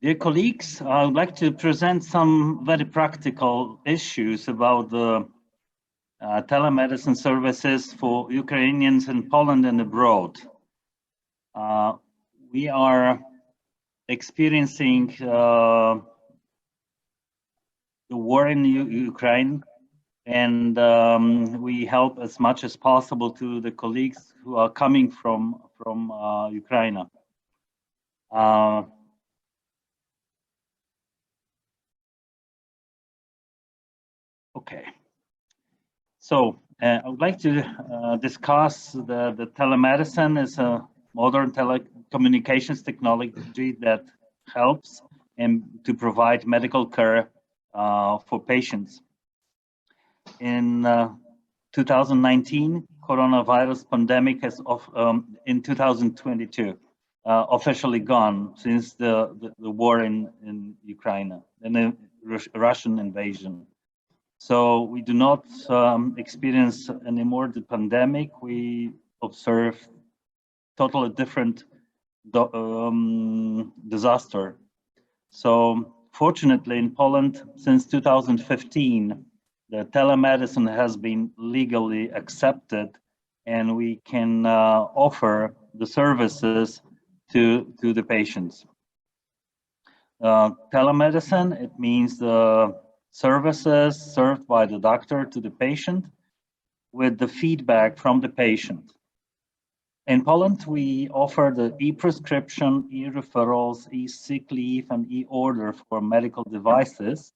Dear colleagues, I would like to present some very practical issues about the telemedicine services for Ukrainians in Poland and abroad. We are experiencing the war in Ukraine, and we help as much as possible to the colleagues who are coming from Ukraine. Okay, so I would like to discuss the telemedicine as a modern telecommunications technology that helps and to provide medical care for patients. In 2019, coronavirus pandemic has in 2022 officially gone since the war in Ukraine and the Russian invasion. So we do not experience anymore the pandemic. We observe totally different disaster. So fortunately in Poland, since 2015, the telemedicine has been legally accepted, and we can offer the services to the patients. Telemedicine, it means the services served by the doctor to the patient with the feedback from the patient. In Poland, we offer the e-prescription, e-referrals, e-sick leave, and e-order for medical devices.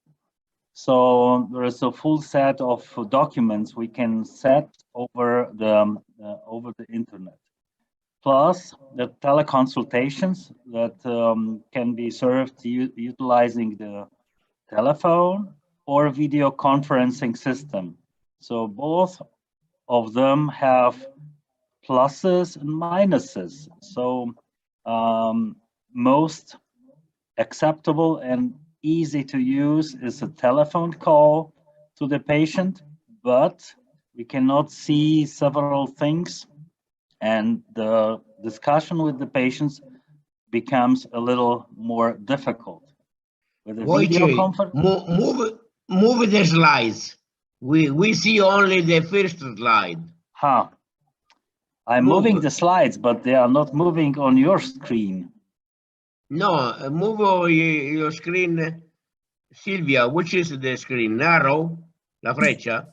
So there is a full set of documents we can set over the internet. Plus the teleconsultations that can be served utilizing the telephone or video conferencing system. So both of them have pluses and minuses. So most acceptable and easy to use is a telephone call to the patient, but we cannot see several things, and the discussion with the patients becomes a little more difficult. With a video conference, move the slides. We see only the first slide. I'm moving the slides, but they are not moving on your screen. No, move your screen, Silvia. Which is the screen? Narrow, la freccia.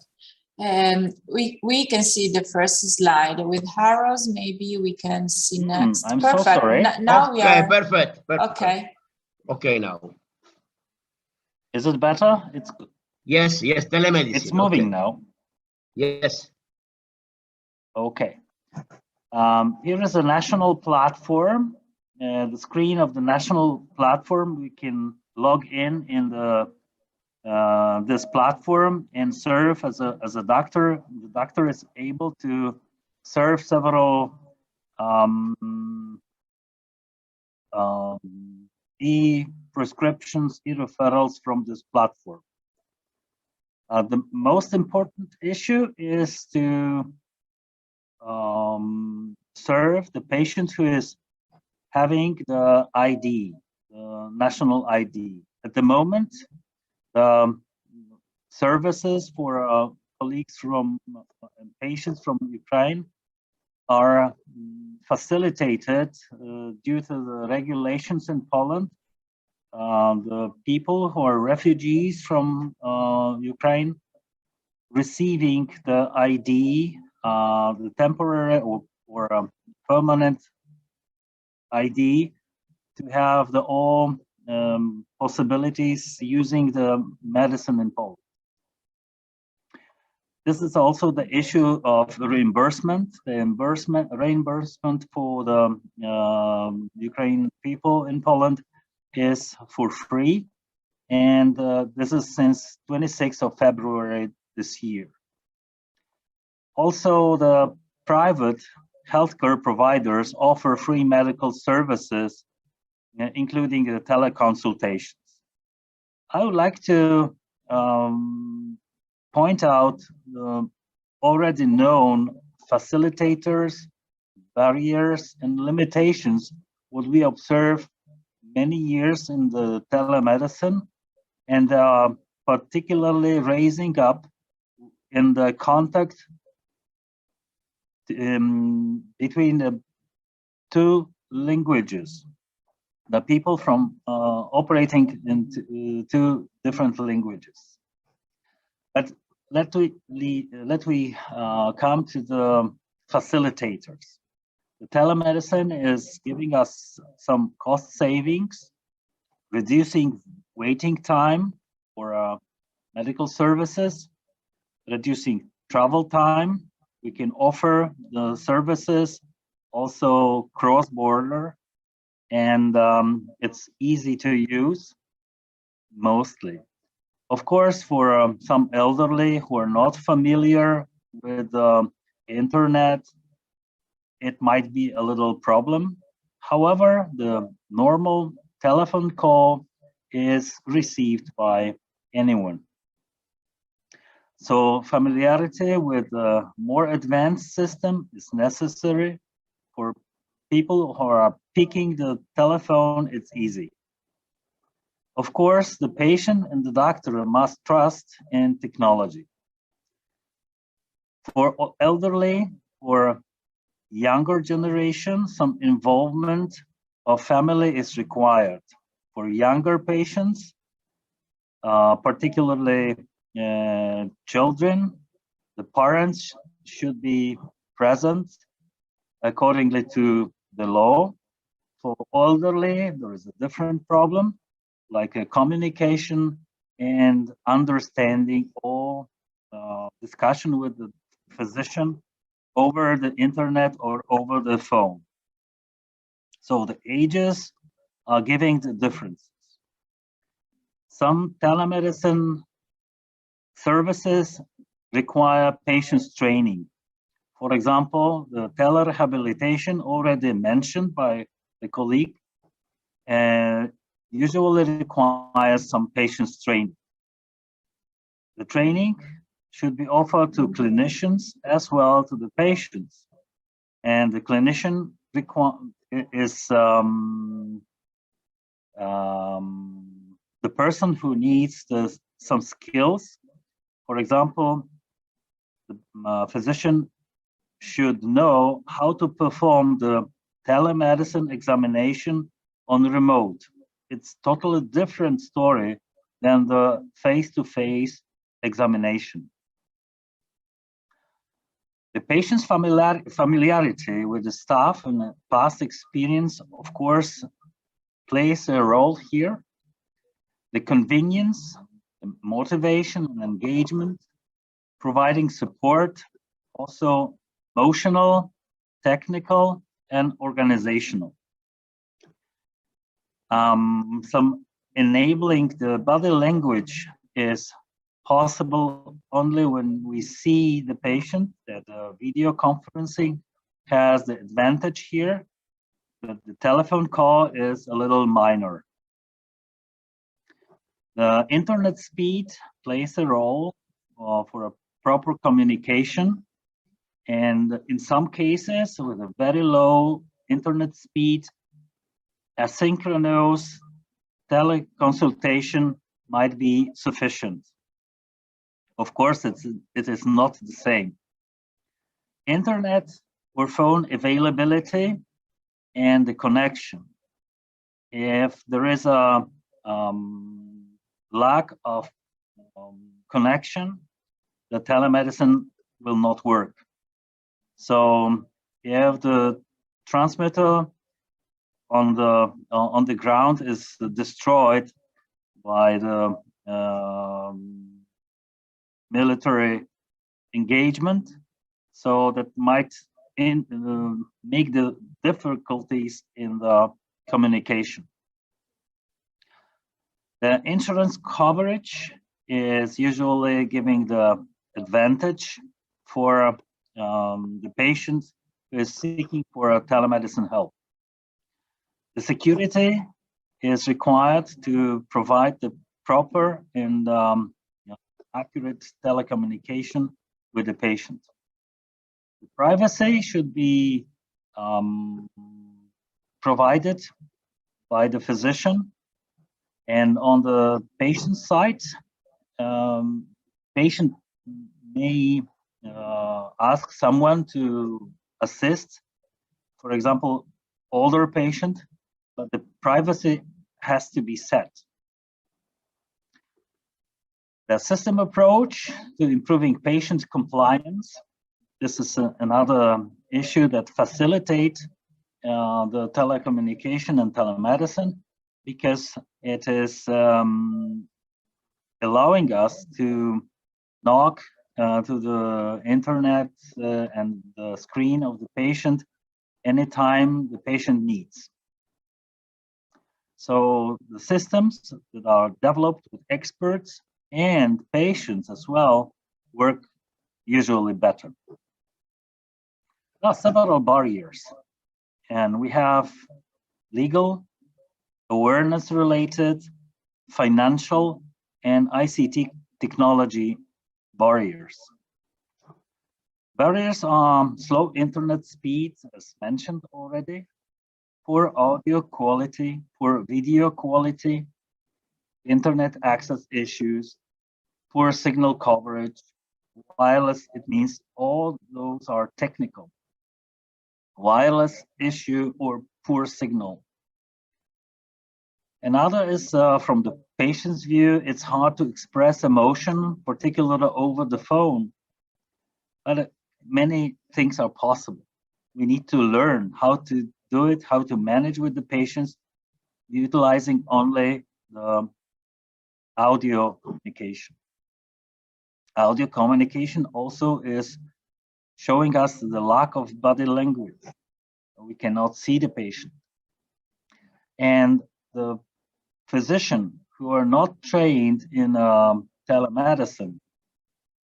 We can see the first slide with arrows. Maybe we can see next. I'm perfect. So sorry. Now we are perfect. okay. Okay, now. Is it better? It's yes. Telemedicine. It's moving now. Yes. Okay. Here is a national platform. The screen of the national platform. We can log in the this platform and serve as a doctor. The doctor is able to serve several e-prescriptions, e-referrals from this platform. The most important issue is to serve the patient who is having the ID, the national ID. At the moment, the services for colleagues from patients from Ukraine are facilitated due to the regulations in Poland. The people who are refugees from Ukraine receiving the ID, the temporary or permanent ID, to have the all possibilities using the medicine in Poland. This is also the issue of reimbursement. The reimbursement for the Ukrainian people in Poland is for free, and this is since 26th of February this year. Also, the private healthcare providers offer free medical services, including the teleconsultations. I would like to point out the already known facilitators, barriers, and limitations what we observe many years in the telemedicine, and particularly raising up in the contact between the two languages, the people from operating in two different languages. But let we come to the facilitators. The telemedicine is giving us some cost savings, reducing waiting time for medical services, reducing travel time. We can offer the services also cross-border, and it's easy to use mostly. Of course, for some elderly who are not familiar with the internet, it might be a little problem. However, the normal telephone call is received by anyone. So familiarity with a more advanced system is necessary. For people who are picking the telephone, it's easy. Of course, the patient and the doctor must trust in technology. For elderly or younger generation, some involvement of family is required. For younger patients, particularly children, the parents should be present accordingly to the law. For elderly, there is a different problem, like a communication and understanding or discussion with the physician over the internet or over the phone. So the ages are giving the differences. Some telemedicine services require patients training. For example, the telerehabilitation already mentioned by the colleague usually requires some patients training. The training should be offered to clinicians as well to the patients. And the clinician is the person who needs some skills. For example, the physician should know how to perform the telemedicine examination on remote. It's totally different story than the face-to-face examination. The patient's familiarity with the staff and past experience, of course, plays a role here. The convenience, the motivation, and engagement, providing support, also emotional, technical, and organizational. Some enabling the body language is possible only when we see the patient. That video conferencing has the advantage here, but the telephone call is a little minor. The internet speed plays a role for a proper communication, and in some cases with a very low internet speed, asynchronous teleconsultation might be sufficient. Of course, it is not the same. Internet or phone availability and the connection. If there is a lack of connection, the telemedicine will not work. So if the transmitter on the ground is destroyed by the military engagement, so that might make the difficulties in the communication. The insurance coverage is usually giving the advantage for the patient who is seeking for a telemedicine help. The security is required to provide the proper and accurate telecommunication with the patient. The privacy should be provided by the physician. And on the patient side, patient may ask someone to assist, for example, older patient, but the privacy has to be set. The system approach to improving patient compliance. This is another issue that facilitates the telecommunication and telemedicine, because it is allowing us to knock to the internet and the screen of the patient anytime the patient needs. So the systems that are developed with experts and patients as well work usually better. There are several barriers, and we have legal, awareness related, financial, and ICT technology barriers. Barriers are slow internet speeds, as mentioned already, poor audio quality, poor video quality, internet access issues, poor signal coverage, wireless, it means all those are technical. Wireless issue or poor signal. Another is from the patient's view, it's hard to express emotion, particularly over the phone. But many things are possible. We need to learn how to do it, how to manage with the patients, utilizing only the audio communication. Audio communication also is showing us the lack of body language. We cannot see the patient. And the physician who are not trained in telemedicine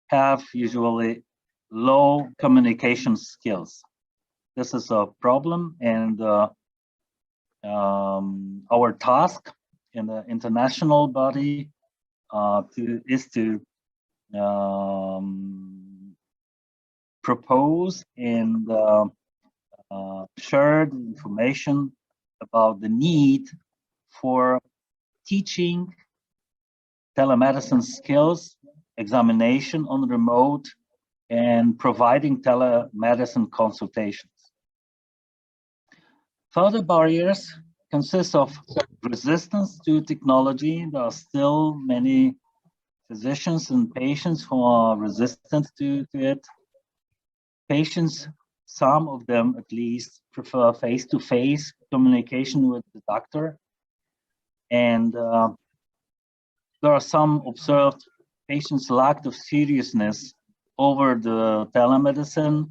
have usually low communication skills. This is a problem, and our task in the international body is to propose and share the information about the need for teaching telemedicine skills, examination on remote, and providing telemedicine consultations. Further barriers consist of resistance to technology. There are still many physicians and patients who are resistant to it. Patients, some of them at least, prefer face-to-face communication with the doctor. And there are some observed patients' lack of seriousness over the telemedicine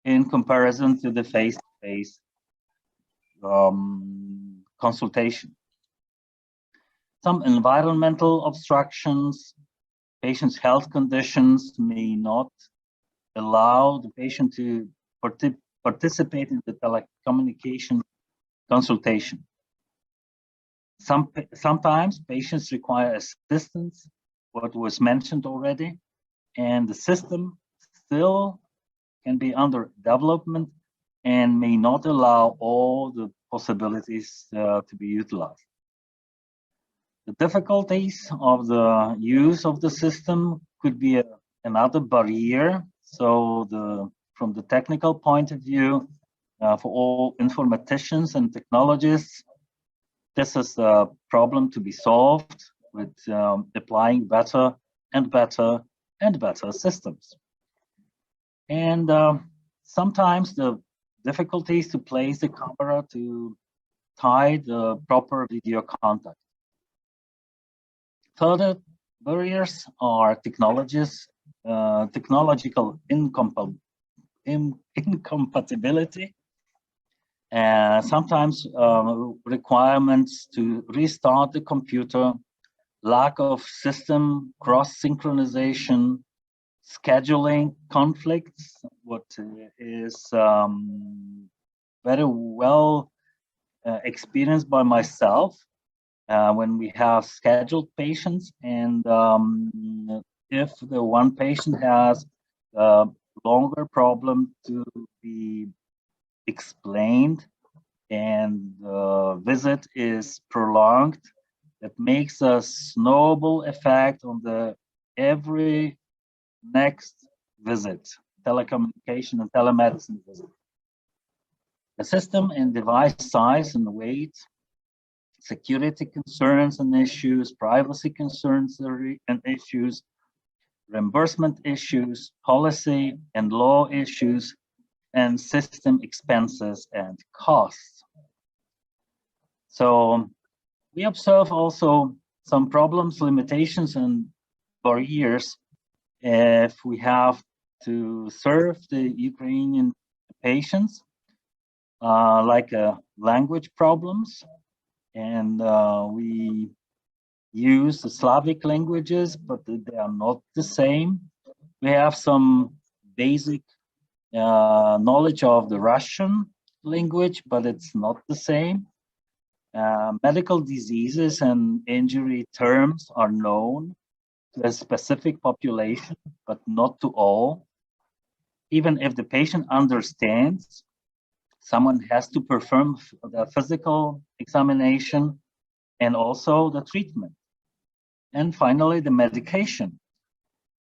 in comparison to the face-to-face consultation. Some environmental obstructions, patients' health conditions may not allow the patient to participate in the telecommunication consultation. Sometimes patients require assistance, what was mentioned already, and the system still can be under development and may not allow all the possibilities to be utilized. The difficulties of the use of the system could be another barrier. So from the technical point of view, for all informaticians and technologists, this is a problem to be solved with applying better and better and better systems. And sometimes the difficulties to place the camera to tie the proper video contact. Further barriers are technological incompatibility, and sometimes requirements to restart the computer, lack of system cross-synchronization, scheduling conflicts, what is very well experienced by myself when we have scheduled patients, and if the one patient has a longer problem to be explained and the visit is prolonged, that makes a snowball effect on the every next visit, telecommunication and telemedicine visit. The system and device size and weight, security concerns and issues, privacy concerns and issues, reimbursement issues, policy and law issues, and system expenses and costs. So we observe also some problems, limitations, and barriers if we have to serve the Ukrainian patients, like language problems, and we use the Slavic languages, but they are not the same. We have some basic knowledge of the Russian language, but it's not the same. Medical diseases and injury terms are known to a specific population, but not to all. Even if the patient understands, someone has to perform the physical examination and also the treatment. And finally, the medication.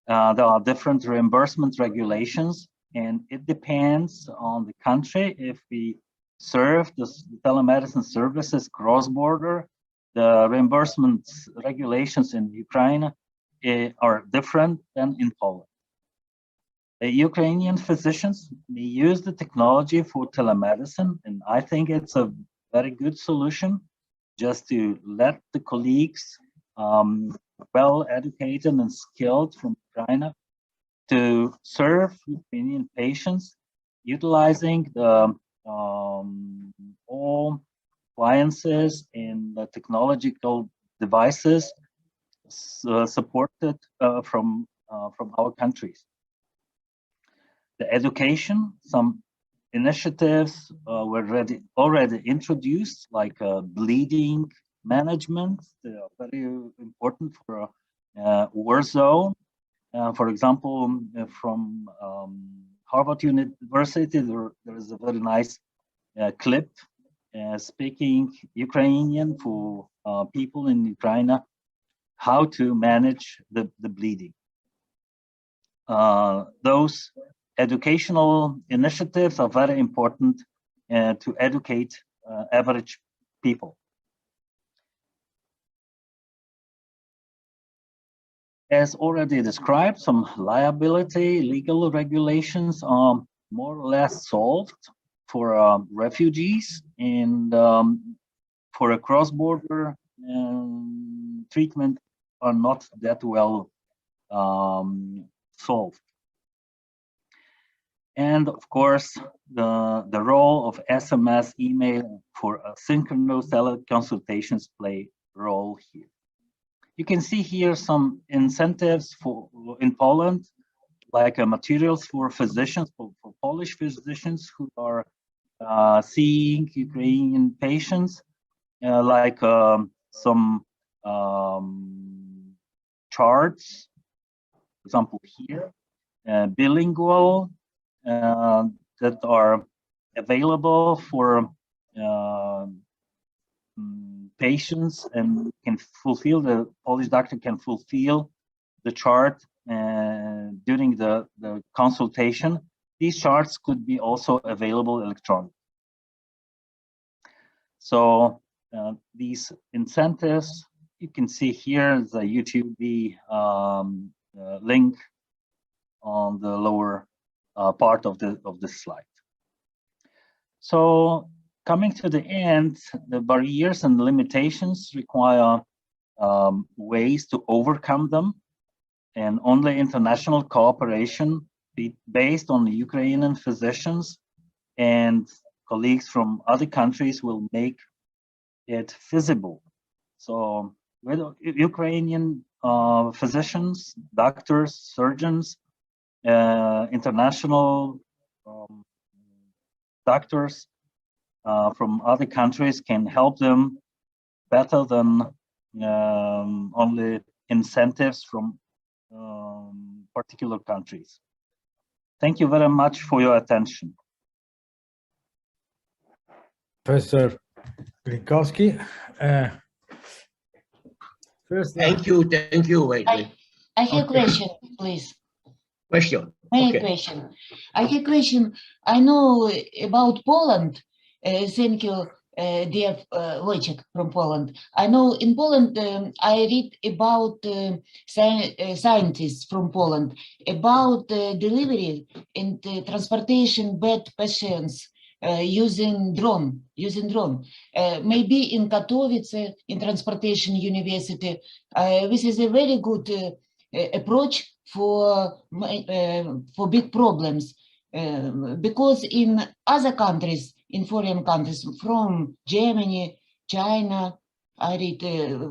There are different reimbursement regulations, and it depends on the country. If we serve the telemedicine services cross-border, the reimbursement regulations in Ukraine are different than in Poland. The Ukrainian physicians may use the technology for telemedicine, and I think it's a very good solution just to let the colleagues well educated and skilled from Ukraine to serve Ukrainian patients utilizing the all appliances and the technological devices supported from our countries. The education, some initiatives were already introduced, like bleeding management. They are very important for Warsaw. For example, from Harvard University, there is a very nice clip speaking Ukrainian for people in Ukraine, how to manage the bleeding. Those educational initiatives are very important to educate average people. As already described, some liability legal regulations are more or less solved for refugees, and for a cross-border treatment are not that well solved. And of course, the role of SMS, email for synchronous teleconsultations play a role here. You can see here some incentives in Poland, like materials for physicians, for Polish physicians who are seeing Ukrainian patients, like some charts, for example here, bilingual, that are available for patients and can fulfill, the Polish doctor can fulfill the chart during the consultation. These charts could be also available electronically. So these incentives, you can see here the YouTube link on the lower part of the slide. So coming to the end, the barriers and limitations require ways to overcome them, and only international cooperation based on Ukrainian physicians and colleagues from other countries will make it feasible. So with Ukrainian physicians, doctors, surgeons, international doctors from other countries can help them better than only incentives from particular countries. Thank you very much for your attention. Professor Glinkowski. First, Thank you, Wojciech. I have a question, please. Question. My Okay. question. I have a question. I know about Poland. Thank you, dear Wojciech from Poland. I know in Poland, I read about scientists from Poland about delivery and transportation bed patients using drone. Maybe in Katowice, in Transportation University, this is a very good approach for big problems, because in other countries, in foreign countries, from Germany, China, I read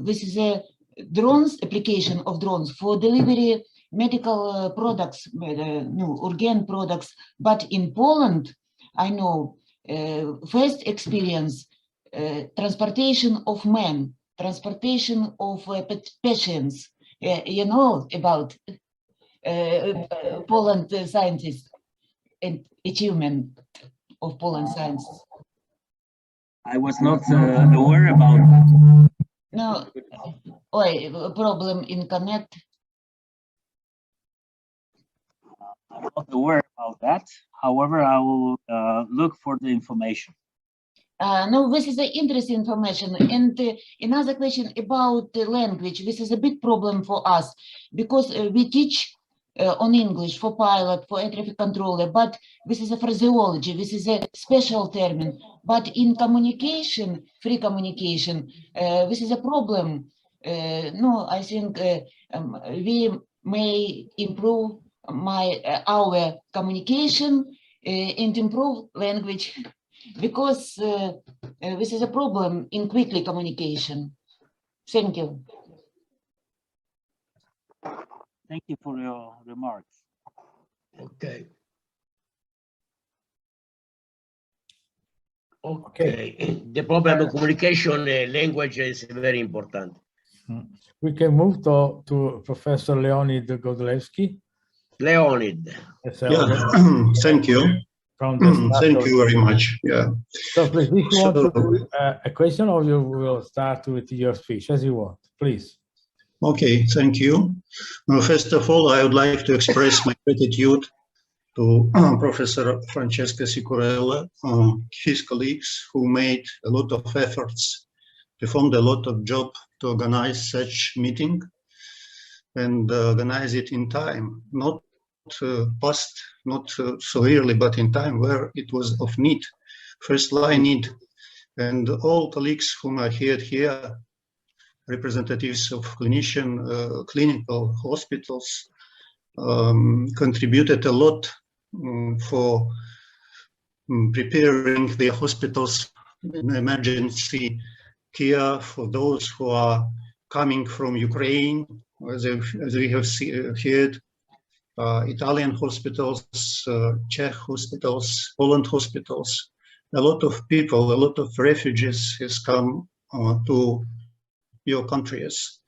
this is a drones application of drones for delivery medical products, organ products. But in Poland, I know first experience transportation of men, transportation of patients. You know about Poland scientists and achievement of Poland science. I was not aware about No, problem in connect. I'm not aware about that. However, I will look for the information. No, this is interesting information. And another question about the language. This is a big problem for us because we teach on English for pilot, for air traffic controller, but this is a phraseology, this is a special term. But in communication, free communication, this is a problem. No, I think we may improve our communication and improve language, because this is a problem in quickly communication. Thank you. Thank you for your remarks. Okay. Okay. The problem of communication language is very important. we can move to Professor Leonid Godlevsky. Leonid. Yeah, thank you. From the thank you very much. Yeah. So please, if you want to do a question, or you will start with your speech, as you want, please. Okay, thank you. First of all, I would like to express my gratitude to Professor Francesca Sicurella, his colleagues, who made a lot of efforts, performed a lot of job to organize such meeting and organize it in time, not past, not so early, but in time where it was of need, first line need. And all colleagues whom I heard here, representatives of clinical hospitals, contributed a lot for preparing the hospitals in emergency care for those who are coming from Ukraine, as we have heard. Italian hospitals, Czech hospitals, Poland hospitals. A lot of people, a lot of refugees has come to your countries,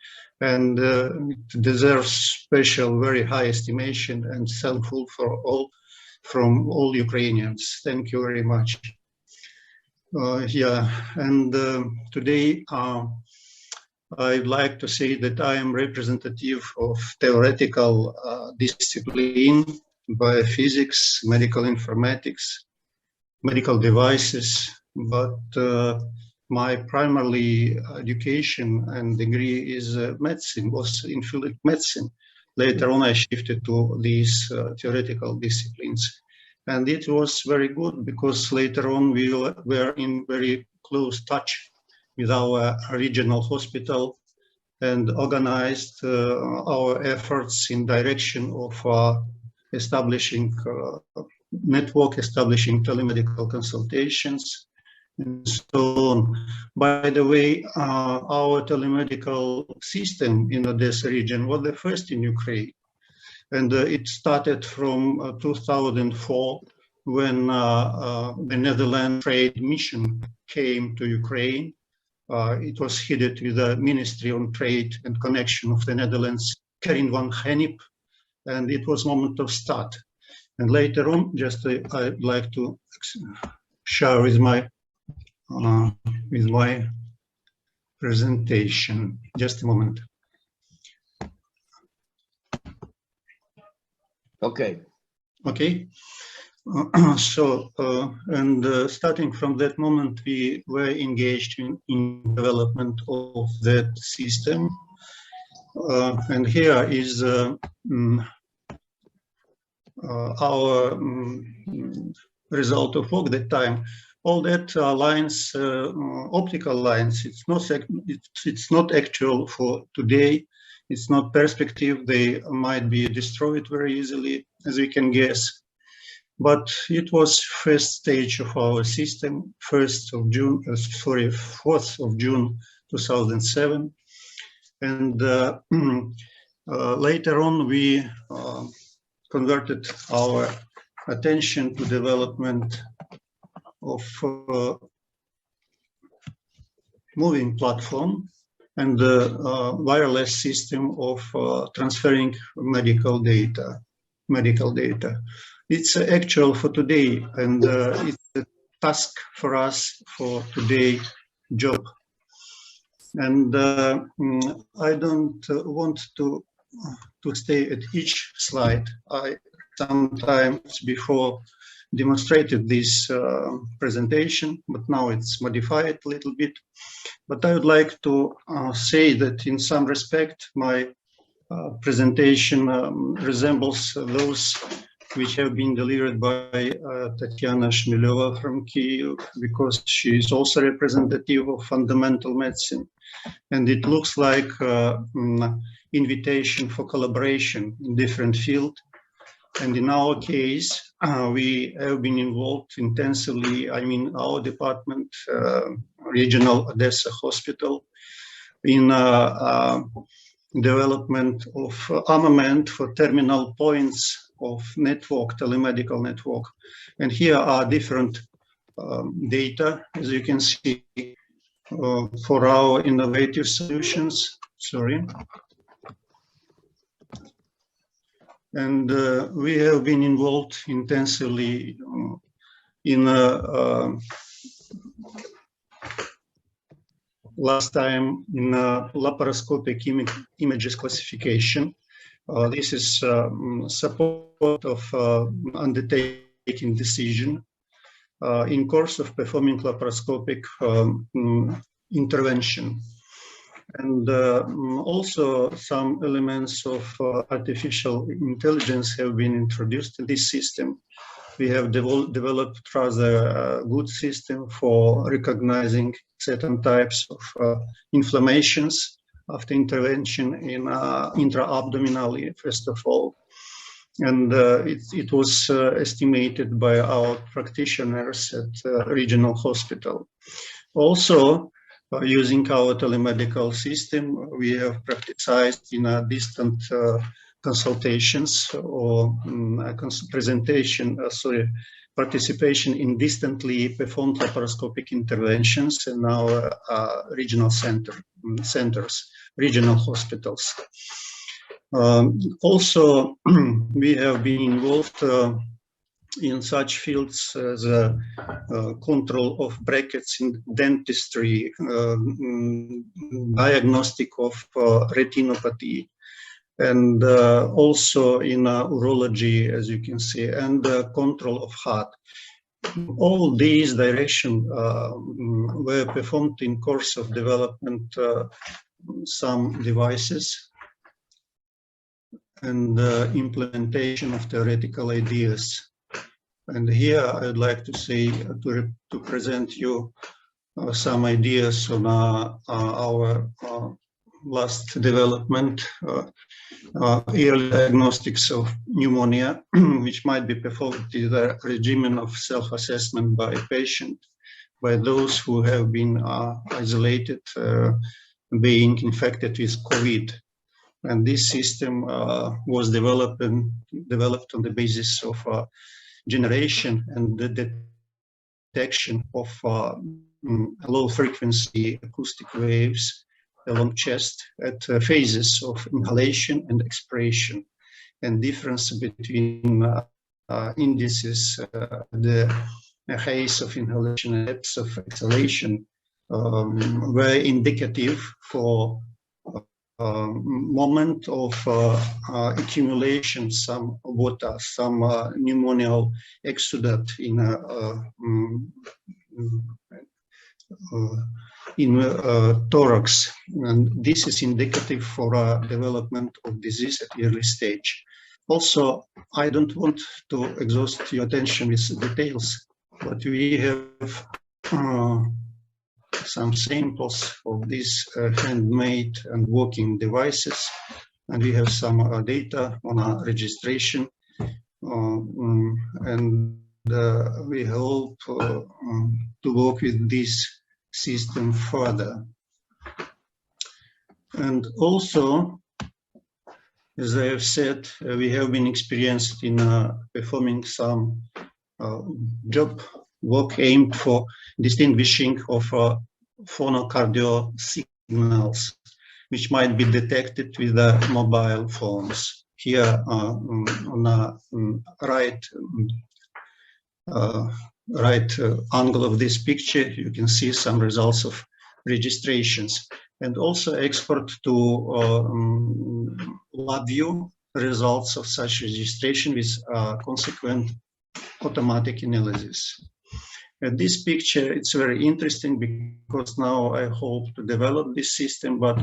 and it deserves special, very high estimation and thankful for all, from all Ukrainians. Thank you very much. Today I'd like to say that I am representative of theoretical discipline, biophysics, medical informatics, medical devices, but my primary education and degree is medicine, was in field medicine. Later on I shifted to these theoretical disciplines. And it was very good because later on we were in very close touch with our regional hospital and organized our efforts in direction of establishing network, establishing telemedical consultations, and so on. By the way, our telemedical system in Odesa region was the first in Ukraine. And it started from 2004 when the Netherlands trade mission came to Ukraine. It was headed with the Ministry on Trade and Connection of the Netherlands, Karin van Gennep, and it was moment of start. And later on, just I'd like to share with my with my presentation. Just a moment. Okay. Okay. Starting from that moment, we were engaged in development of that system. And here is our result of work that time. All that lines, optical lines, it's not actual for today. It's not perspective. They might be destroyed very easily, as we can guess. But it was first stage of our system, 4th of June 2007. And later on, we converted our attention to development of moving platform and the wireless system of transferring medical data. It's actual for today, and it's a task for us for today job. And I don't want to stay at each slide. I sometimes before demonstrated this presentation, but now it's modified a little bit. But I would like to say that in some respect, my presentation resembles those which have been delivered by Tatiana Shmilova from Kyiv, because she is also representative of fundamental medicine. And it looks like invitation for collaboration in different fields. And in our case, we have been involved intensively, I mean, our department, regional Odesa hospital, in development of armament for terminal points of network, telemedical network. And here are different data, as you can see, for our innovative solutions. Sorry. And we have been involved intensively in last time in laparoscopic images classification. This is support of undertaking decision in course of performing laparoscopic intervention. And also some elements of artificial intelligence have been introduced in this system. We have developed rather good system for recognizing certain types of inflammations after intervention in intra-abdominally, first of all. And it was estimated by our practitioners at regional hospital. Also, using our telemedical system, we have practiced in a distant consultations or participation in distantly performed laparoscopic interventions in our regional centers, regional hospitals. Also, we have been involved in such fields as control of brackets in dentistry, diagnostic of retinopathy, and also in urology, as you can see, and control of heart. All these directions were performed in course of development some devices and implementation of theoretical ideas. And here I would like to say, to present you some ideas on our last development, early diagnostics of pneumonia, which might be performed with a regimen of self-assessment by a patient, by those who have been isolated, being infected with COVID. And this system was developed on the basis of generation and the detection of low-frequency acoustic waves along chest at phases of inhalation and expiration, and difference between indices, the a haze of inhalation and depths of exhalation were indicative for moment of accumulation, some water, some pneumonial exudate in thorax, and this is indicative for development of disease at early stage. Also, I don't want to exhaust your attention with details, but we have some samples of these handmade and working devices, and we have some data on our registration, and we hope to work with this system further. And also, as I have said, we have been experienced in performing some job work aimed for distinguishing of phonocardio signals, which might be detected with mobile phones. Here on the right angle of this picture, you can see some results of registrations, and also export to LabVIEW results of such registration with consequent automatic analysis. This picture, it's very interesting because now I hope to develop this system, but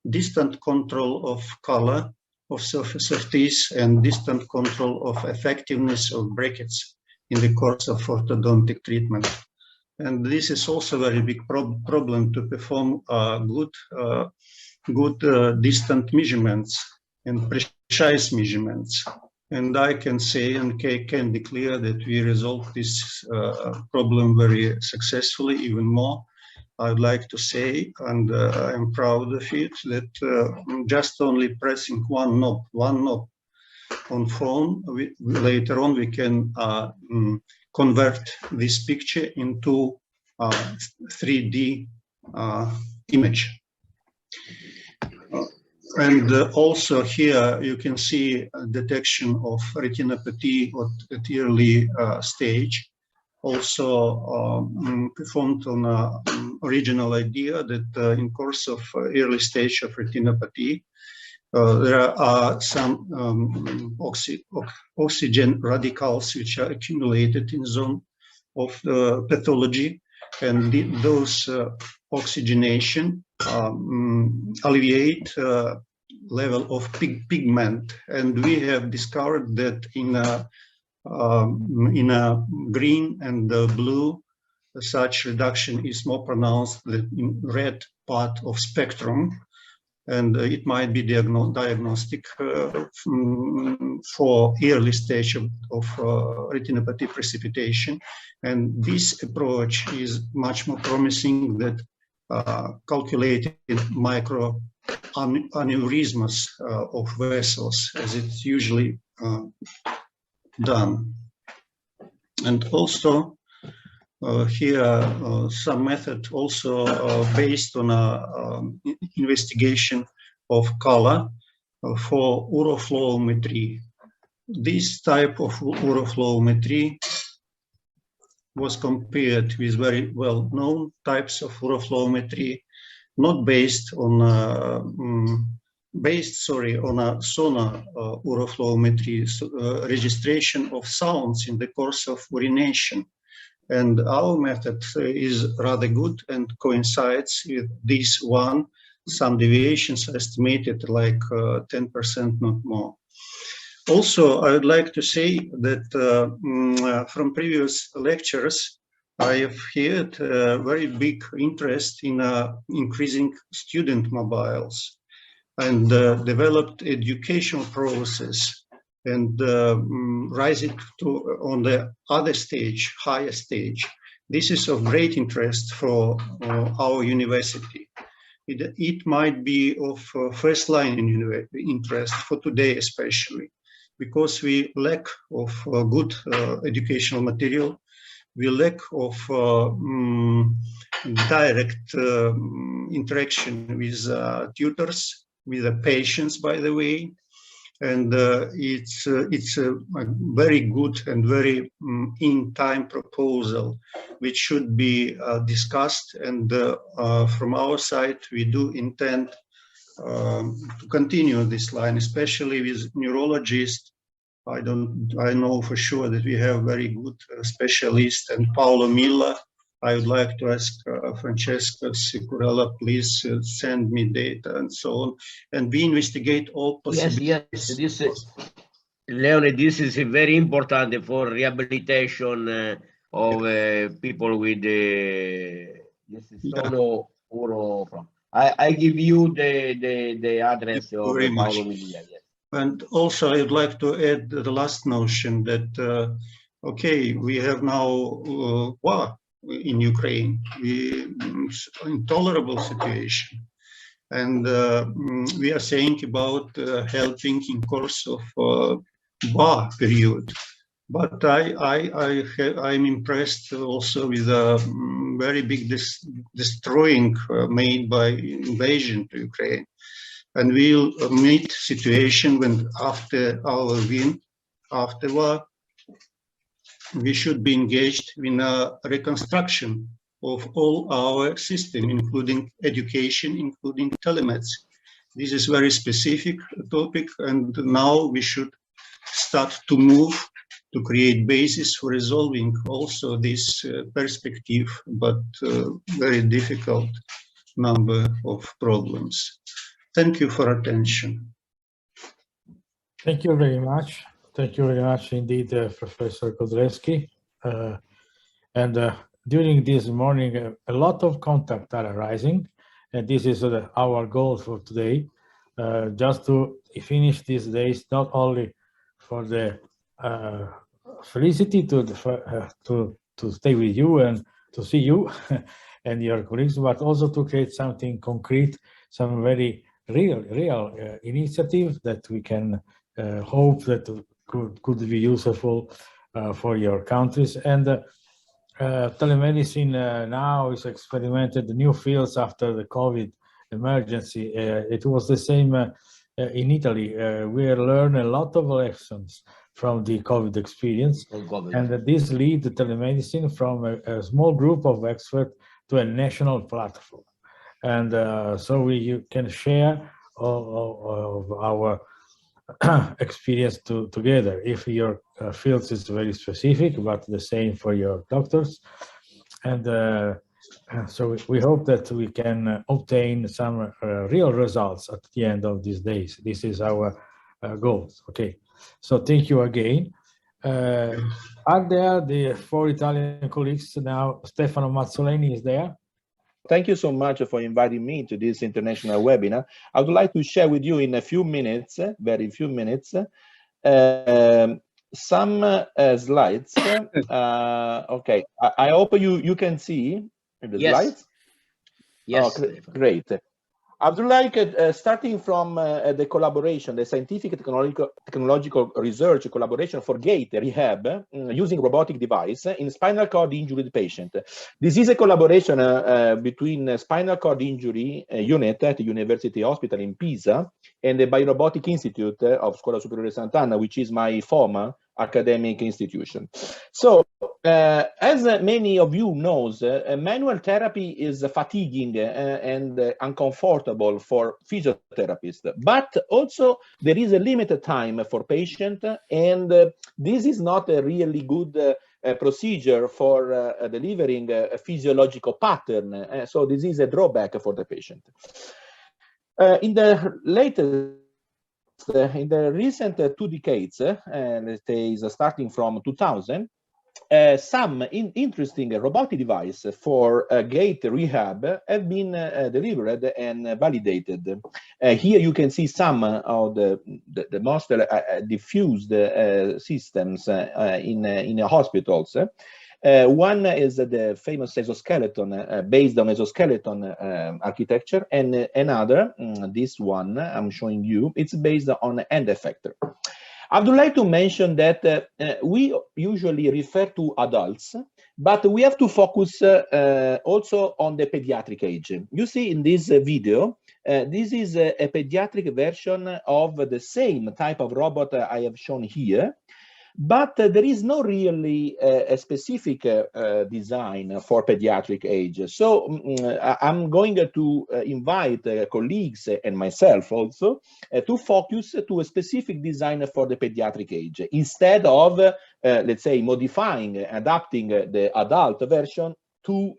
distant control of color of surface of teeth and distant control of effectiveness of brackets in the course of orthodontic treatment. And this is also a very big problem to perform good distant measurements and precise measurements. And I can say and can declare that we resolved this problem very successfully, even more. I'd like to say, and I'm proud of it, that just only pressing one knob on phone, later on we can convert this picture into 3D image. And also here you can see detection of retinopathy at early stage. Also performed on an original idea that in course of early stage of retinopathy, there are some oxygen radicals which are accumulated in zone of the pathology, and those oxygenation alleviate level of pigment, and we have discovered that in a green and blue, such reduction is more pronounced than in red part of spectrum, and it might be diagnostic for early stage of retinopathy precipitation. And this approach is much more promising than calculating micro aneurysms of vessels, as it's usually done. And also here some method also based on investigation of color for uroflowmetry. This type of uroflowmetry was compared with very well-known types of uroflowmetry, not based on on a sonar uroflowmetry registration of sounds in the course of urination. And our method is rather good and coincides with this one. Some deviations are estimated like 10%, not more. Also, I would like to say that from previous lectures, I have heard very big interest in increasing student mobiles and developed educational process and rise it to on the other stage, higher stage. This is of great interest for our university. It might be of first line in interest for today, especially because we lack of good educational material. We lack of direct interaction with tutors, with the patients, by the way. and it's a very good and very in-time proposal, which should be discussed. And from our side, we do intend to continue this line, especially with neurologists. I know for sure that we have very good specialists, and Paolo Milla. I would like to ask Francesca Sicurella, please send me data and so on, and we investigate all possibilities. Yes, this is, Leonid, this is very important for rehabilitation of people with this is solo uro. I give you the address of Paolo Milla. Yes. And also, I would like to add the last notion that, okay, we have now war in Ukraine, intolerable situation. And we are saying about helping in course of war period. But I'm impressed also with a very big destroying made by invasion to Ukraine. And we'll meet situation when after our win, after war, we should be engaged in a reconstruction of all our system, including education, including telemedicine. This is very specific topic, and now we should start to move to create basis for resolving also this perspective, but very difficult number of problems. Thank you for attention. Thank you very much. Thank you very much indeed, Professor Godlevsky. During this morning, a lot of contacts are arising, and this is our goal for today, just to finish these days, not only for the felicity to stay with you and to see you and your colleagues, but also to create something concrete, some very real initiative that we can hope that could be useful for your countries. And telemedicine now is experimented new fields after the COVID emergency. It was the same in Italy. We learned a lot of lessons from the COVID experience, and this lead the telemedicine from a small group of experts to a national platform. And so we can share all of our experience together. If your field is very specific, but the same for your doctors. And so we hope that we can obtain some real results at the end of these days. This is our goal. Okay, so thank you again. Are there the 4 Italian colleagues now? Stefano Mazzoleni is there. Thank you so much for inviting me to this international webinar. I would like to share with you in a few minutes, very few minutes, some slides. Okay, I hope you can see the slides. Yes. Oh, great. I would like, starting from the collaboration, the scientific technological research collaboration for gait rehab using robotic device in spinal cord injury patient. This is a collaboration between spinal cord injury unit at the University Hospital in Pisa and the Biorobotic Institute of Scuola Superiore Sant'Anna, which is my former academic institution. So, as many of you knows, manual therapy is fatiguing and uncomfortable for physiotherapists, but also there is a limited time for patient, and this is not a really good procedure for delivering a physiological pattern. So this is a drawback for the patient. In the latest in the recent 2 decades, let's say starting from 2000, some interesting robotic device for gait rehab have been delivered and validated. Here you can see some of the most diffused systems in hospitals. One is the famous exoskeleton, based on exoskeleton architecture, and another, this one I'm showing you, it's based on end effector. I would like to mention that we usually refer to adults, but we have to focus also on the pediatric age. You see in this video, This is a pediatric version of the same type of robot I have shown here. But there is no really a specific design for pediatric age. So I'm going to invite colleagues and myself also to focus to a specific design for the pediatric age, instead of, let's say, modifying, adapting the adult version to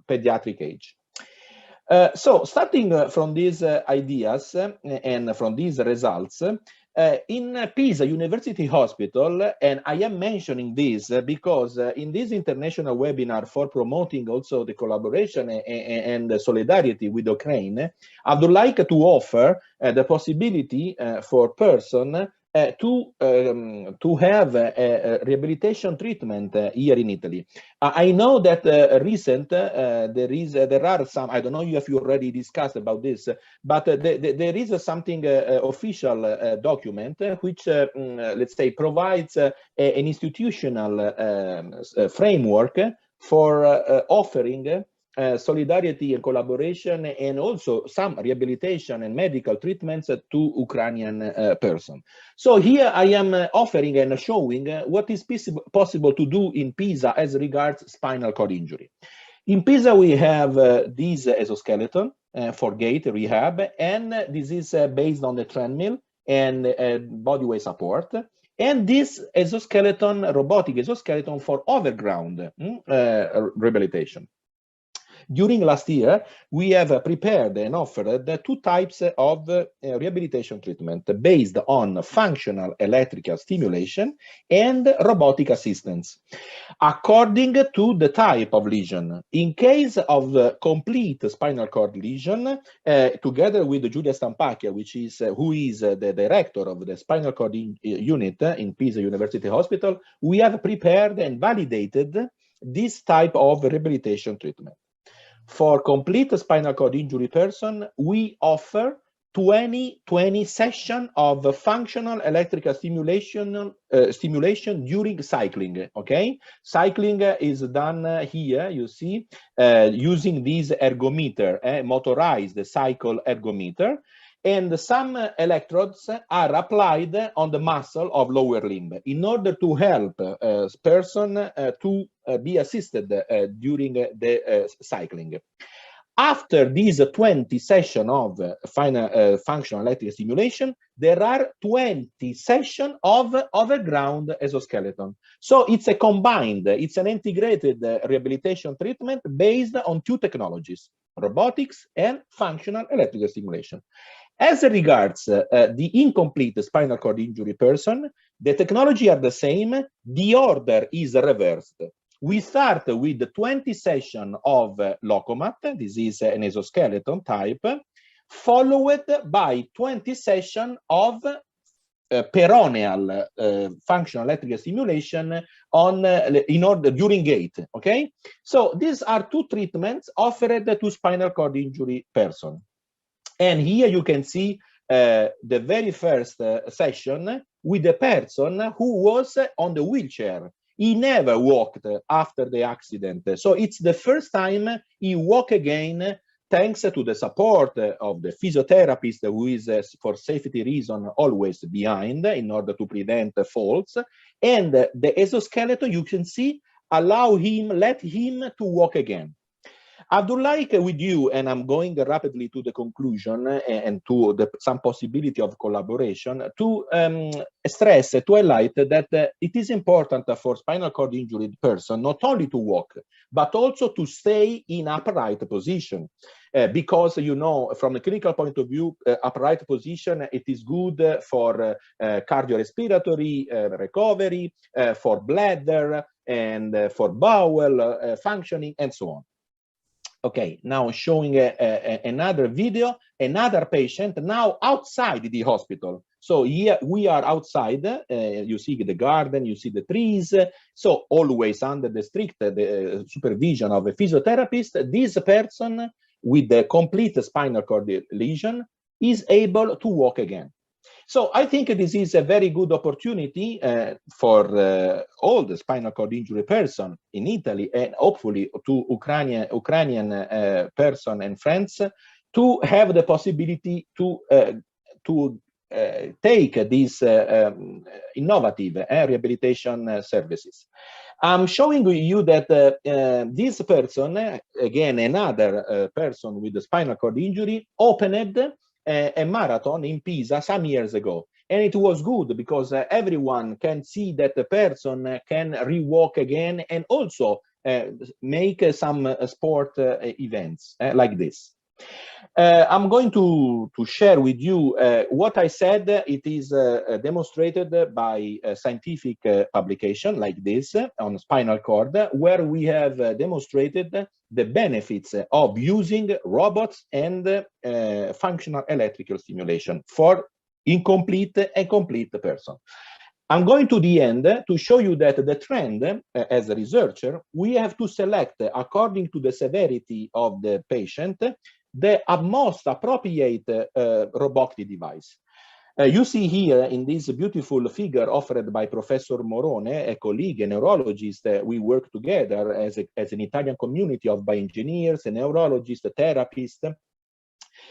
pediatric age. So starting from these ideas and from these results, in Pisa University Hospital, and I am mentioning this because in this international webinar for promoting also the collaboration and the solidarity with Ukraine, I would like to offer the possibility for person to have a rehabilitation treatment here in Italy. I know that there are some, I don't know if you already discussed about this, but there is something official document which, let's say, provides an institutional framework for offering solidarity and collaboration, and also some rehabilitation and medical treatments to Ukrainian person. So here I am offering and showing what is possible to do in Pisa as regards spinal cord injury. In Pisa, we have this exoskeleton for gait rehab, and this is based on the treadmill and body weight support. And this exoskeleton, robotic exoskeleton for overground rehabilitation. During last year, we have prepared and offered two types of rehabilitation treatment based on functional electrical stimulation and robotic assistance, according to the type of lesion. In case of the complete spinal cord lesion, together with Giulia Stampacchia, who is the director of the spinal cord unit in Pisa University Hospital, we have prepared and validated this type of rehabilitation treatment. For complete spinal cord injury person, we offer 20 sessions of functional electrical stimulation during cycling. Okay, cycling is done here, you see, using this ergometer, motorized cycle ergometer, and some electrodes are applied on the muscle of lower limb in order to help a person to be assisted during the cycling. After these 20 sessions of functional electrical stimulation, there are 20 sessions of overground exoskeleton. So it's a combined, it's an integrated rehabilitation treatment based on two technologies, robotics and functional electrical stimulation. As regards the incomplete spinal cord injury person, the technology are the same, the order is reversed. We start with the 20 sessions of Locomat, this is an exoskeleton type, followed by 20 sessions of peroneal functional electrical stimulation during gait. Okay, so these are two treatments offered to spinal cord injury person. And here you can see the very first session with the person who was on the wheelchair. He never walked after the accident. So it's the first time he walked again, thanks to the support of the physiotherapist, who is, for safety reason, always behind in order to prevent falls. And the exoskeleton, you can see, let him to walk again. I would like with you, and I'm going rapidly to the conclusion and to some possibility of collaboration, to stress, to highlight that it is important for spinal cord injured person not only to walk, but also to stay in upright position. Because, you know, from a clinical point of view, upright position, it is good for cardiorespiratory recovery, for bladder, and for bowel functioning, and so on. Okay, now showing another video, another patient now outside the hospital. So here we are outside, you see the garden, you see the trees. So always under the strict supervision of a physiotherapist, this person with the complete spinal cord lesion is able to walk again. So I think this is a very good opportunity for all the spinal cord injury person in Italy, and hopefully to Ukrainian person and friends, to have the possibility to take these innovative rehabilitation services. I'm showing you that this person, again, another person with a spinal cord injury, opened a marathon in Pisa some years ago. And it was good because everyone can see that the person can re-walk again and also make some sport events like this. I'm going to share with you what I said. It is demonstrated by a scientific publication like this on spinal cord, where we have demonstrated the benefits of using robots and functional electrical stimulation for incomplete and complete person. I'm going to the end to show you that the trend, as a researcher, we have to select, according to the severity of the patient, the most appropriate robotic device. You see here in this beautiful figure offered by Professor Morone, a colleague, a neurologist. We work together as an Italian community of bioengineers, a neurologist, a therapist.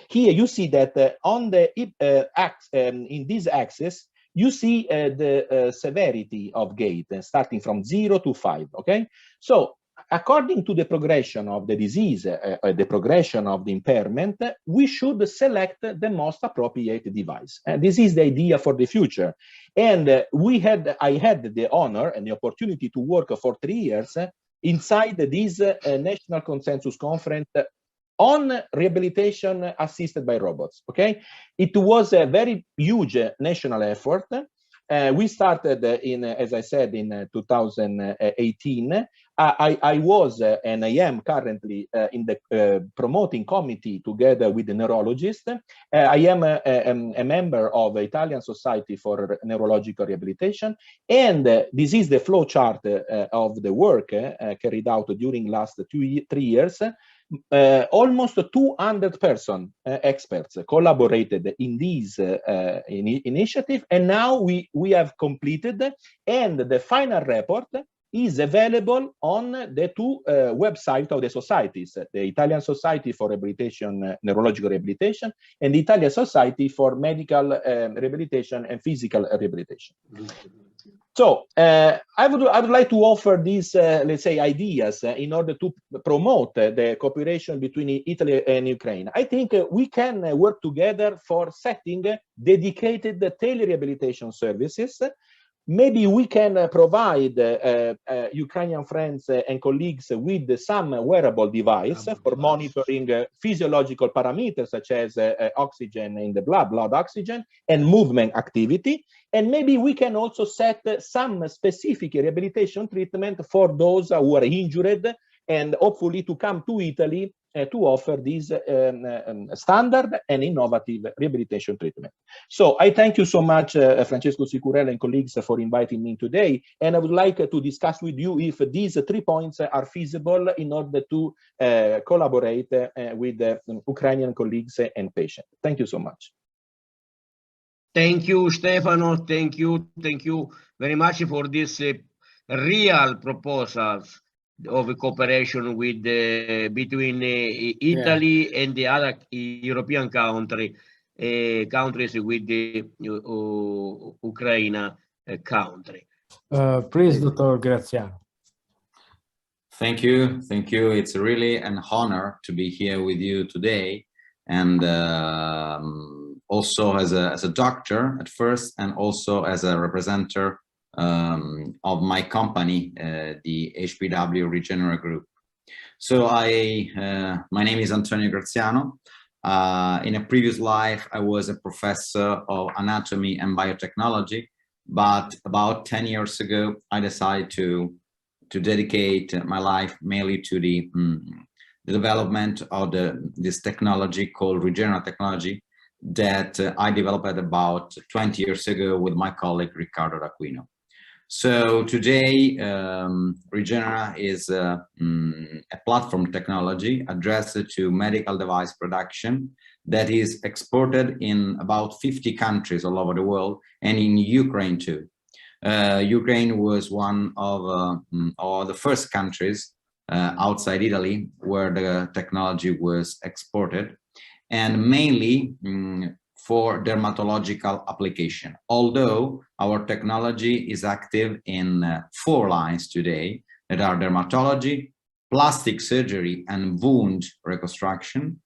Here you see that on the in this axis, you see the severity of gait starting from 0 to 5, okay? So according to the progression of the disease, the progression of the impairment, we should select the most appropriate device. And this is the idea for the future. And I had the honor and the opportunity to work for 3 years inside this National Consensus Conference on rehabilitation assisted by robots, okay? It was a very huge national effort. We started as I said, in 2018. I was and I am currently in the promoting committee together with the neurologist. I am a member of the Italian Society for Neurological Rehabilitation, and this is the flow chart of the work carried out during last 3 years. Almost 200 person experts collaborated in this initiative, and now we have completed, and the final report is available on the 2 websites of the societies, the Italian Society for Rehabilitation, Neurological Rehabilitation, and the Italian Society for Medical Rehabilitation and Physical Rehabilitation. So I would like to offer these, let's say, ideas in order to promote the cooperation between Italy and Ukraine. I think we can work together for setting dedicated tele-rehabilitation services. Maybe we can provide Ukrainian friends and colleagues with some wearable device for monitoring physiological parameters such as oxygen in the blood oxygen, and movement activity. And maybe we can also set some specific rehabilitation treatment for those who are injured, and hopefully to come to Italy to offer this standard and innovative rehabilitation treatment. So I thank you so much, Francesco Sicurella and colleagues, for inviting me today. And I would like to discuss with you if these 3 points are feasible in order to collaborate with Ukrainian colleagues and patients. Thank you so much. Thank you, Stefano. Thank you very much for this real proposals of cooperation with between Italy and the other European countries with the Ukraine country. Please, Dr. Graziano. Thank you. It's really an honor to be here with you today, and also as a doctor at first, and also as a representative of my company, the HPW Rigenera Group. So my name is Antonio Graziano. In a previous life, I was a professor of anatomy and biotechnology, but about 10 years ago, I decided to dedicate my life mainly to the development of this technology called Rigenera technology that I developed about 20 years ago with my colleague Riccardo D'Aquino. So today, Rigenera is a platform technology addressed to medical device production that is exported in about 50 countries all over the world, and in Ukraine too. Ukraine was one of the first countries outside Italy where the technology was exported. and mainly for dermatological application. Although our technology is active in 4 lines today that are dermatology, plastic surgery and wound reconstruction,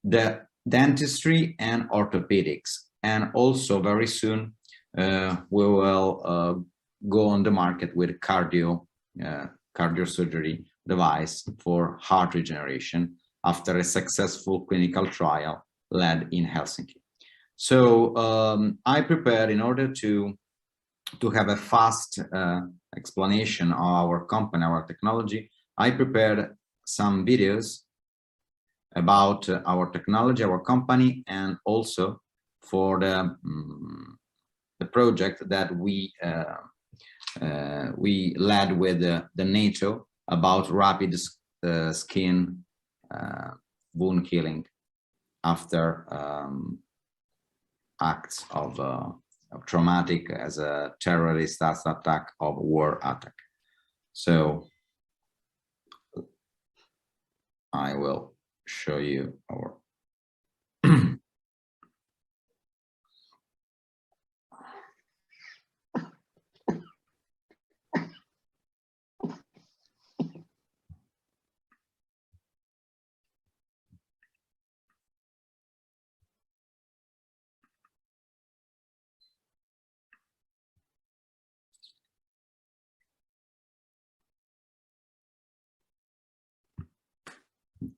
the dentistry and orthopedics. And also very soon we will go on the market with cardiosurgery device for heart regeneration after a successful clinical trial led in Helsinki. So I prepared, in order to have a fast explanation of our company, our technology, I prepared some videos about our technology, our company, and also for the project that we led with the NATO about rapid skin wound healing after acts of traumatic as a terrorist attack or war attack. So I will show you our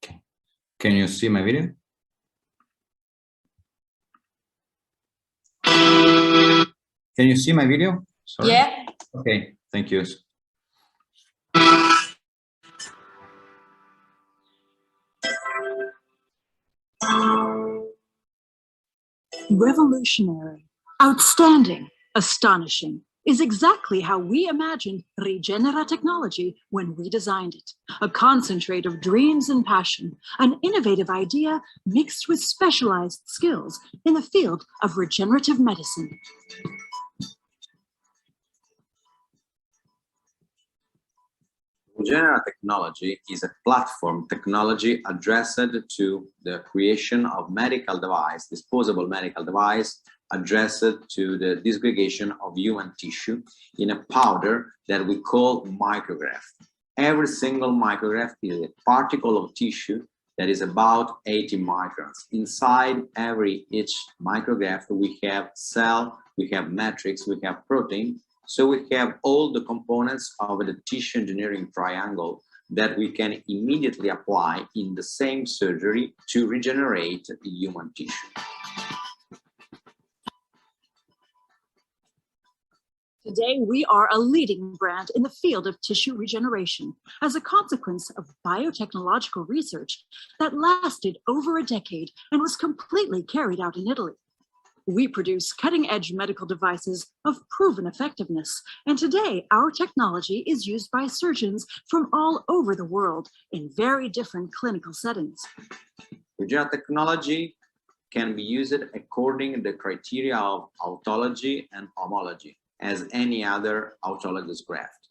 okay. Can you see my video? Can you see my video? Sorry. Yeah. Okay, thank you. Revolutionary, outstanding, astonishing is exactly how we imagined Rigenera technology when we designed it. A concentrate of dreams and passion, an innovative idea mixed with specialized skills in the field of regenerative medicine. Rigenera technology is a platform technology addressed to the creation of medical device, disposable medical device, addressed to the disaggregation of human tissue in a powder that we call micrograft. Every single micrograft is a particle of tissue that is about 80 microns. Inside each micrograft, we have cell, we have matrix, we have protein. So we have all the components of the tissue engineering triangle that we can immediately apply in the same surgery to regenerate the human tissue. Today, we are a leading brand in the field of tissue regeneration as a consequence of biotechnological research that lasted over a decade and was completely carried out in Italy. We produce cutting-edge medical devices of proven effectiveness, and today our technology is used by surgeons from all over the world in very different clinical settings. Rigenera technology can be used according to the criteria of autology and homology as any other autologous graft.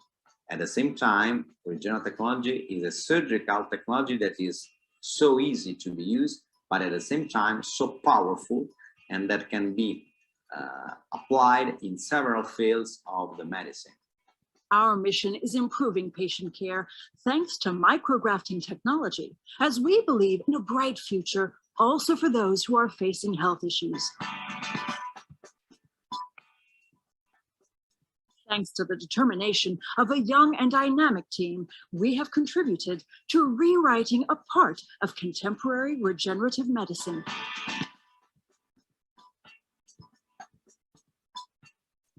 At the same time, Rigenera technology is a surgical technology that is so easy to be used, but at the same time so powerful, and that can be applied in several fields of the medicine. Our mission is improving patient care thanks to micrografting technology, as we believe in a bright future also for those who are facing health issues. Thanks to the determination of a young and dynamic team, we have contributed to rewriting a part of contemporary regenerative medicine.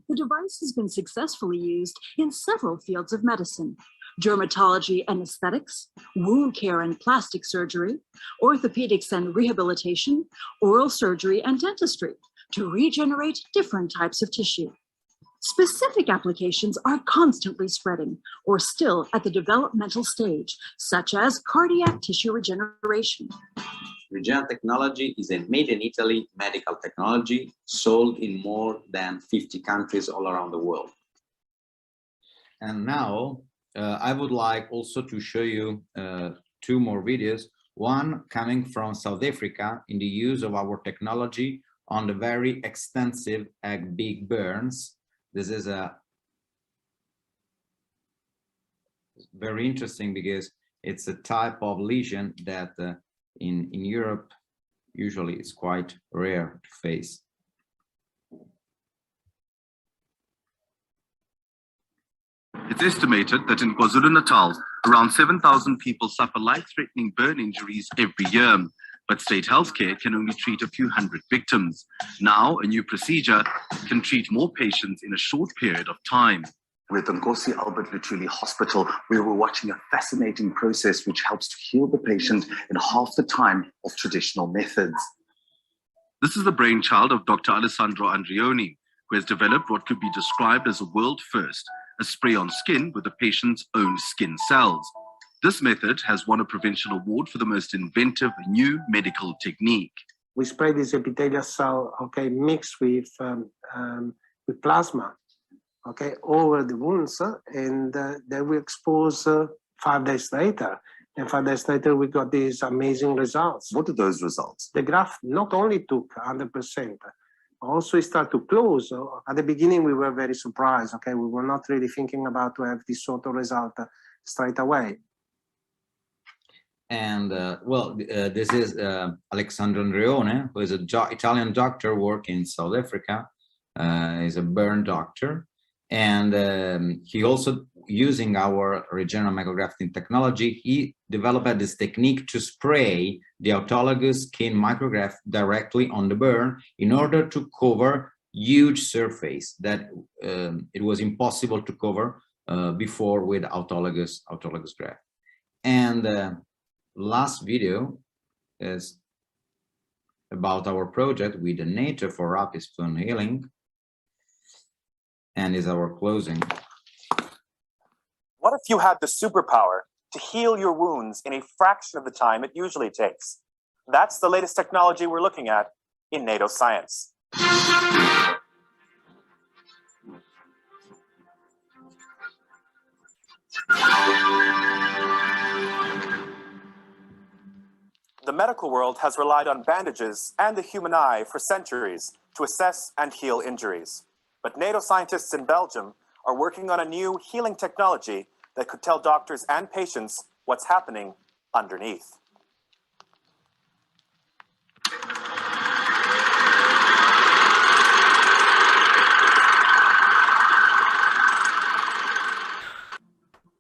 The device has been successfully used in several fields of medicine: dermatology and aesthetics, wound care and plastic surgery, orthopedics and rehabilitation, oral surgery and dentistry, to regenerate different types of tissue. Specific applications are constantly spreading or still at the developmental stage, such as cardiac tissue regeneration. Rigenera technology is a made in Italy medical technology sold in more than 50 countries all around the world. And now I would like also to show you 2 more videos one coming from South Africa in the use of our technology on the very extensive and big burns. This is a very interesting because it's a type of lesion that in Europe usually is quite rare to face. It's estimated that in KwaZulu-Natal, around 7,000 people suffer life-threatening burn injuries every year, but state healthcare can only treat a few hundred victims. Now, a new procedure can treat more patients in a short period of time. We're at the Nkosi Albert Luthuli Hospital, where we're watching a fascinating process which helps to heal the patient in half the time of traditional methods. This is the brainchild of Dr. Alessandro Andrioni, who has developed what could be described as a world first, a spray on skin with the patient's own skin cells. This method has won a provincial award for the most inventive new medical technique. We spray this epithelial cell, okay, mixed with plasma, okay, over the wounds, and then we expose 5 days later. And 5 days later, we got these amazing results. What are those results? The graft not only took 100%, also it started to close. At the beginning, we were very surprised, okay? We were not really thinking about to have this sort of result straight away. And this is Alessandro Andrione, who is an Italian doctor working in South Africa. He's a burn doctor. And he also, using our Rigenera micrografting technology, he developed this technique to spray the autologous skin micrograph directly on the burn in order to cover huge surface that it was impossible to cover before with autologous graft. And last video is about our project with the NATO for rapid wound healing, and is our closing. What if you had the superpower to heal your wounds in a fraction of the time it usually takes? That's the latest technology we're looking at in NATO science. The medical world has relied on bandages and the human eye for centuries to assess and heal injuries. But NATO scientists in Belgium are working on a new healing technology that could tell doctors and patients what's happening underneath.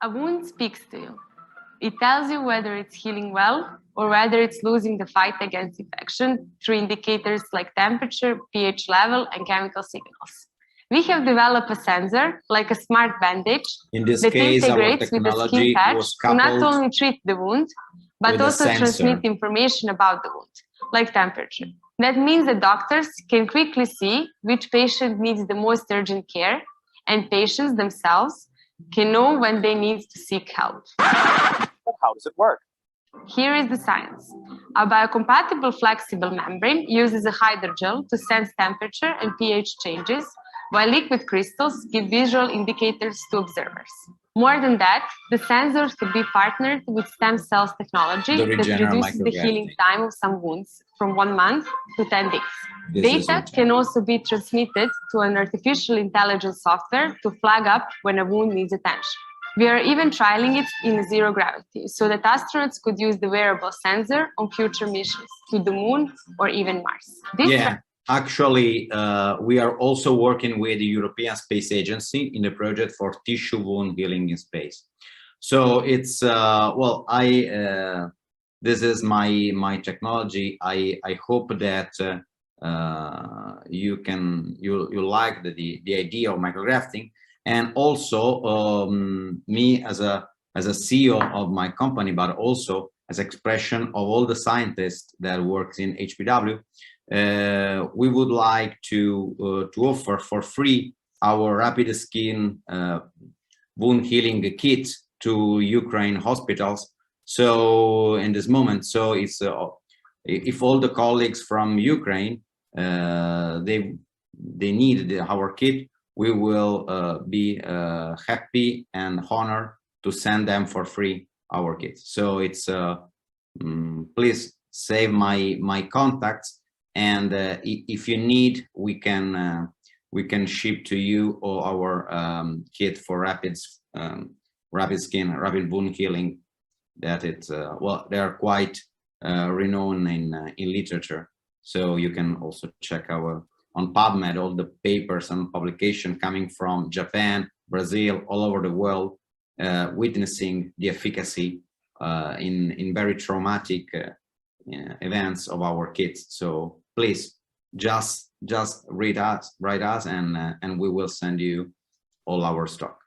A wound speaks to you. It tells you whether it's healing well or whether it's losing the fight against infection through indicators like temperature, pH level, and chemical signals. We have developed a sensor, like a smart bandage, that integrates with the skin patch to not only treat the wound, but also transmit information about the wound, like temperature. That means that doctors can quickly see which patient needs the most urgent care, and patients themselves can know when they need to seek help. But how does it work? Here is the science. A biocompatible flexible membrane uses a hydrogel to sense temperature and pH changes, while liquid crystals give visual indicators to observers. More than that, the sensors could be partnered with stem cells technology that reduces the healing time of some wounds from 1 month to 10 days. Data can also be transmitted to an artificial intelligence software to flag up when a wound needs attention. We are even trialing it in zero gravity so that astronauts could use the wearable sensor on future missions to the moon or even Mars. Actually, we are also working with the European Space Agency in the project for tissue wound healing in space. So it's, this is my technology. I hope that you like the idea of micrografting, and also me as a CEO of my company, but also as expression of all the scientists that works in HPW. We would like to offer for free our rapid skin wound healing kit to Ukraine hospitals. So in this moment, so it's if all the colleagues from Ukraine they need our kit, we will be happy and honored to send them for free our kits. So it's please save my contacts, and if you need, we can ship to you all our kit for rapid skin, rapid wound healing. That it's well, they are quite renowned in literature. So you can also check on PubMed all the papers and publication coming from Japan, Brazil, all over the world, witnessing the efficacy in very traumatic events of our kits. So please just write us, and we will send you all our stock.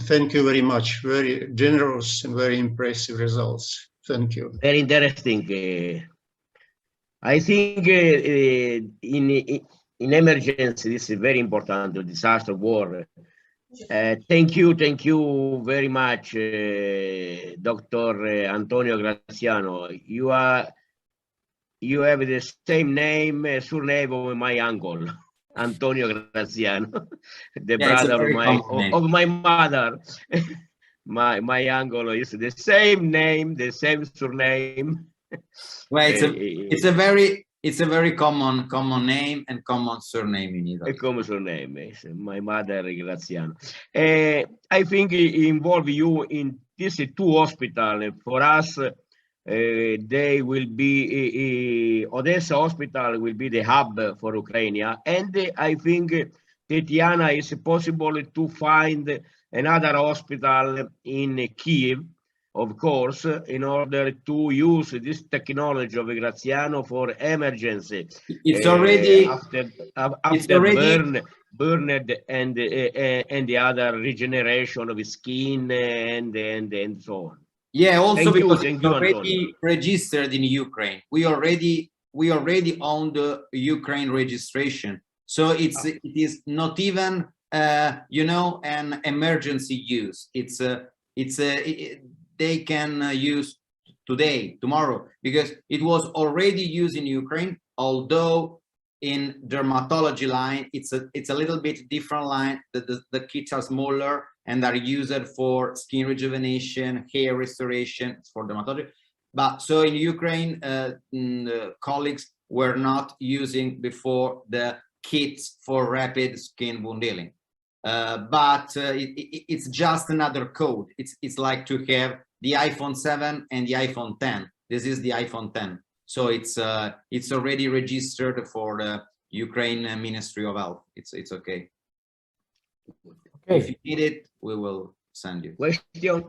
Thank you very much. Very generous and very impressive results. Thank you. Very interesting. I think in emergency, this is very important, the disaster war. Thank you very much, Dr. Antonio Graziano. You have the same name, surname of my uncle, Antonio Graziano, the brother of my mother. my uncle is the same name, the same surname. Well, it's a very common name and common surname in Italy. A common surname, yes. My mother Graziano. I think it involve you in these two hospitals. For us, they will be Odesa hospital will be the hub for Ukraine, and I think Tatiana is possible to find another hospital in Kiev, of course, in order to use this technology of Graziano for emergency. It's already after burned and the other regeneration of skin and so on. Yeah, also because it's already Antonio. registered in Ukraine. We already own the Ukraine registration, so it is not even an emergency use. They can use today, tomorrow, because it was already used in Ukraine. Although in dermatology line, it's a little bit different line. The kits are smaller and are used for skin rejuvenation, hair restoration, for dermatology. But so in Ukraine, colleagues were not using before the kits for rapid skin wound healing. But it's just another code. It's like to have the iPhone 7 and the iPhone 10. This is the iPhone 10. So it's already registered for the Ukraine Ministry of Health. It's okay. Okay. If you need it, we will send you. Question?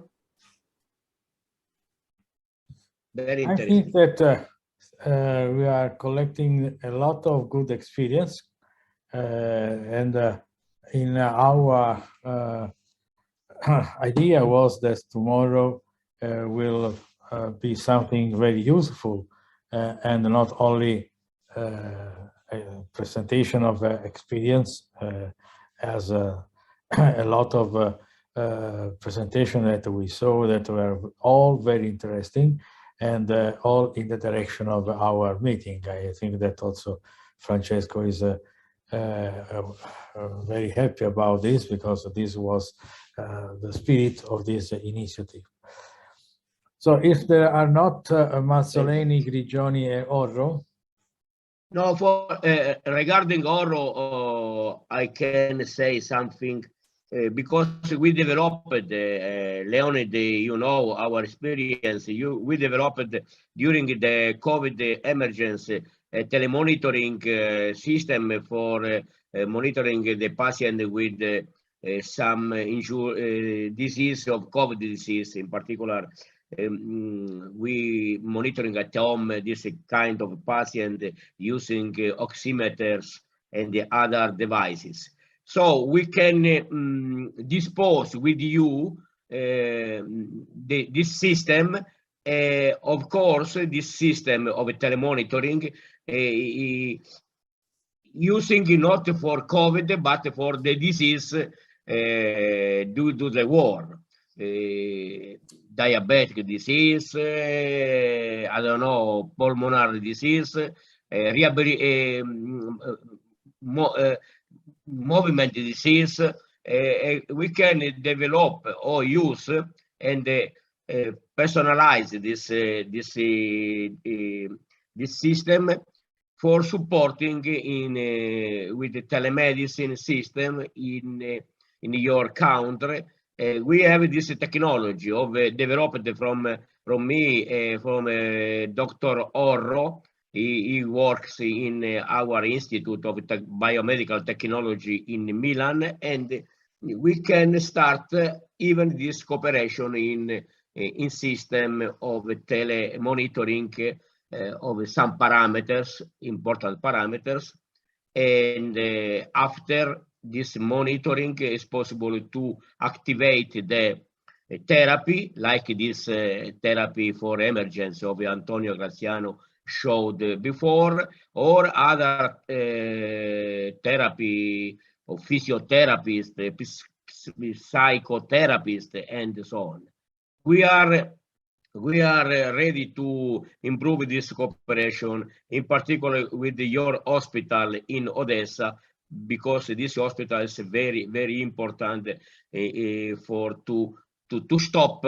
Very I interesting. think that we are collecting a lot of good experience, and in our idea was that tomorrow will be something very useful, and not only a presentation of experience, as a lot of presentation that we saw that were all very interesting, and all in the direction of our meeting. I think that also Francesco is very happy about this, because this was the spirit of this initiative. So if there are not Mazzoleni, Grigioni, and Orro. No, for regarding Orro, I can say something because we developed, Leonid, our experience, we developed during the COVID emergency a telemonitoring system for monitoring the patient with some disease of COVID disease. In particular, we monitoring at home this kind of patient using oximeters and the other devices. So we can dispose with you this system. Of course, this system of telemonitoring using not for COVID, but for the disease due to the war. Diabetic disease, I don't know, pulmonary disease, movement disease. We can develop or use, and personalize this system for supporting with the telemedicine system in your country. We have this technology developed from Dr. Orro. He works in our Institute of Biomedical Technology in Milan, and we can start even this cooperation in system of telemonitoring of some parameters, important parameters, and after this monitoring is possible to activate the therapy, like this therapy for emergency of Antonio Graziano showed before, or other therapy of physiotherapists, psychotherapists, and so on. We are ready to improve this cooperation, in particular with your hospital in Odesa, because this hospital is very, very important to stop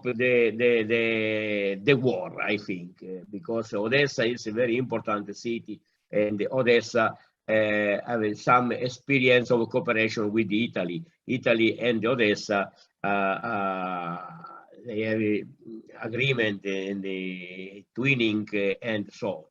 the war, I think, because Odesa is a very important city, and Odesa have some experience of cooperation with Italy. Italy and Odesa they have agreement in the twinning and so on.